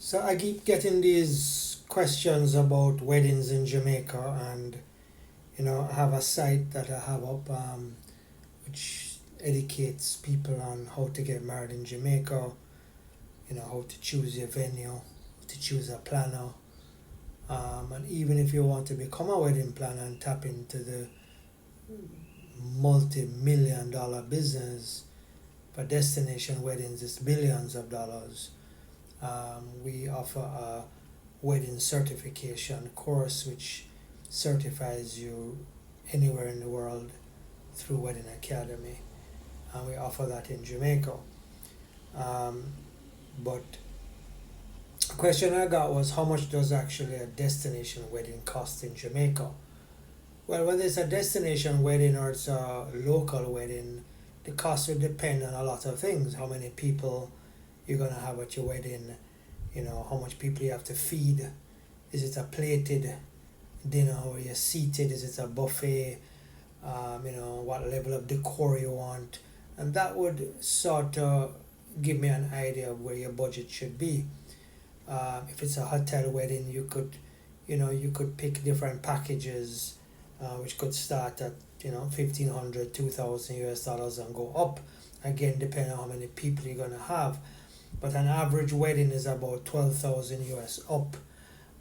So I keep getting these questions about weddings in Jamaica, and I have a site that I have up, which educates people on how to get married in Jamaica. How to choose your venue, how to choose a planner, and even if you want to become a wedding planner and tap into the multi-million-dollar business for destination weddings, it's billions of dollars. We offer a wedding certification course which certifies you anywhere in the world through Wedding Academy, and we offer that in Jamaica. Um, but a question I got was, how much does actually a destination wedding cost in Jamaica? Well, whether it's a destination wedding or it's a local wedding, the cost will depend on a lot of things. How many people you're gonna have at your wedding, how much people you have to feed. Is it a plated dinner where you're seated? Is it a buffet? What level of decor you want, and that would sort of give me an idea of where your budget should be. If it's a hotel wedding, you could pick different packages, which could start at 1,500, 2,000 US dollars and go up. Again, depending on how many people you're gonna have, but an average wedding is about 12,000 US up,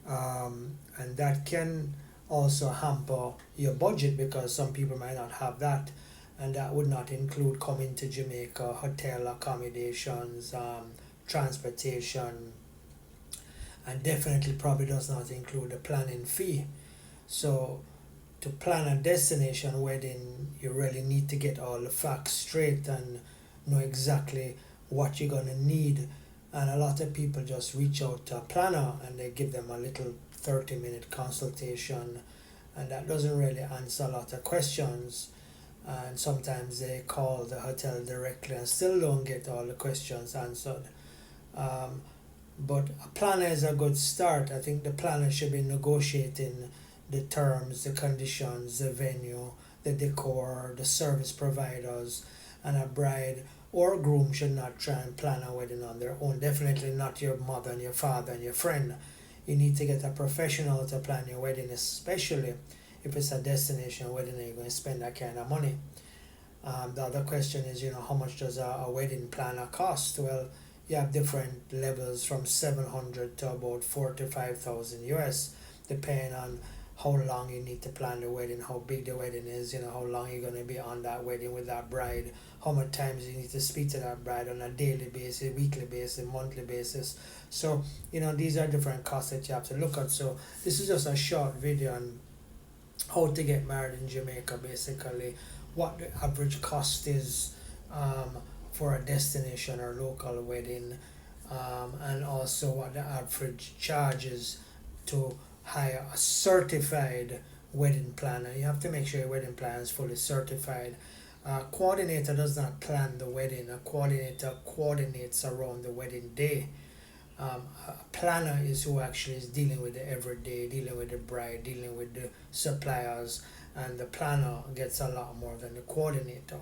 and that can also hamper your budget because some people might not have that, and that would not include coming to Jamaica, hotel accommodations, transportation, and definitely probably does not include the planning fee. So to plan a destination wedding, you really need to get all the facts straight and know exactly what you're gonna need. And a lot of people just reach out to a planner and they give them a little 30-minute consultation, and that doesn't really answer a lot of questions. And sometimes they call the hotel directly and still don't get all the questions answered. Um, but a planner is a good start. I think the planner should be negotiating the terms, the conditions, the venue, the decor, the service providers, and a bride or groom should not try and plan a wedding on their own. Definitely not your mother and your father and your friend. You need to get a professional to plan your wedding, especially if it's a destination wedding and you're going to spend that kind of money. The other question is, how much does a wedding planner cost? Well, you have different levels from 700 to about 4 to 5,000 US, depending on how long you need to plan the wedding, how big the wedding is, how long you're going to be on that wedding with that bride, how much times you need to speak to that bride on a daily basis, weekly basis, monthly basis. So, these are different costs that you have to look at. So, this is just a short video on how to get married in Jamaica, basically, what the average cost is, for a destination or local wedding, and also what the average charges to hire a certified wedding planner. You have to make sure your wedding planner is fully certified. A coordinator does not plan the wedding, a coordinator coordinates around the wedding day. A planner is who actually is dealing with the everyday, dealing with the bride, dealing with the suppliers, and the planner gets a lot more than the coordinator.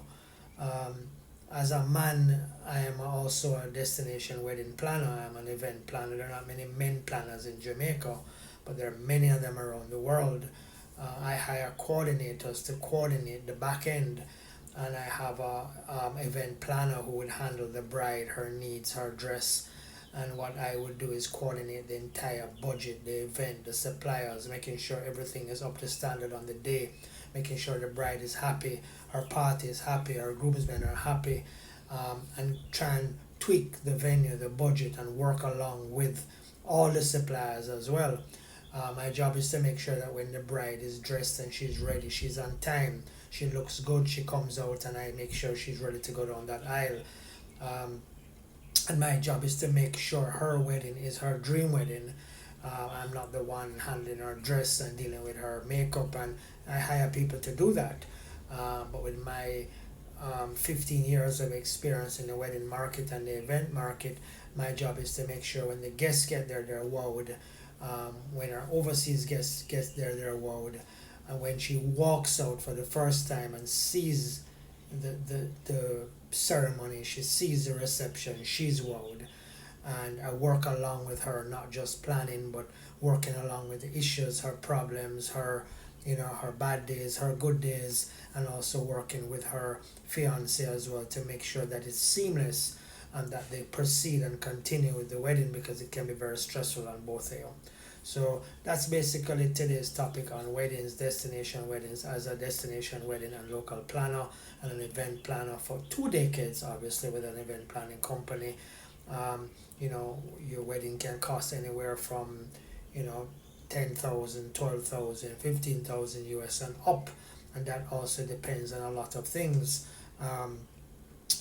Um, as a man, I am also a destination wedding planner. I am an event planner. There are not many men planners in Jamaica, but there are many of them around the world. I hire coordinators to coordinate the back end, and I have a event planner who will handle the bride, her needs, her dress, and what I would do is coordinate the entire budget, the event, the suppliers, making sure everything is up to standard on the day, making sure the bride is happy, her party is happy, her groomsmen are happy, and try and tweak the venue, the budget, and work along with all the suppliers as well. My job is to make sure that when the bride is dressed and she's ready, she's on time, she looks good, she comes out, and I make sure she's ready to go down that aisle. Um, and my job is to make sure her wedding is her dream wedding. I'm not the one handling her dress and dealing with her makeup, and I hire people to do that. But with my 15 years of experience in the wedding market and the event market, my job is to make sure when the guests get there, they're wowed. When our overseas guests gets there, they're wowed. And when she walks out for the first time and sees the ceremony, she sees the reception, she's wowed. and I work along with her, not just planning, but working along with the issues, her problems, her her bad days, her good days, and also working with her fiance as well to make sure that it's seamless and that they proceed and continue with the wedding, because it can be very stressful on both of you. So that's basically today's topic on weddings, destination weddings, as a destination wedding and local planner and an event planner for 2 decades, obviously, with an event planning company. Your wedding can cost anywhere from, you know, 10,000, 12,000, 15,000 US and up, and that also depends on a lot of things. Um,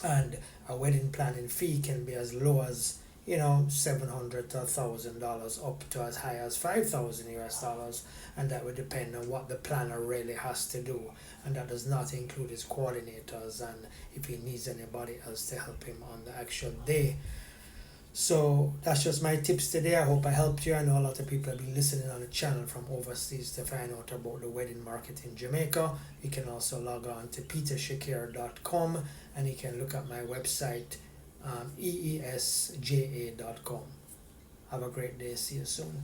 and a wedding planning fee can be as low as, $700 to $1,000, up to as high as 5,000 US dollars, and that would depend on what the planner really has to do, and that does not include his coordinators and if he needs anybody else to help him on the actual day. So that's just my tips today. I hope I helped you. I know a lot of people have been listening on the channel from overseas to find out about the wedding market in Jamaica. You can also log on to petershakir.com, and you can look at my website, eesja.com. Have a great day. See you soon.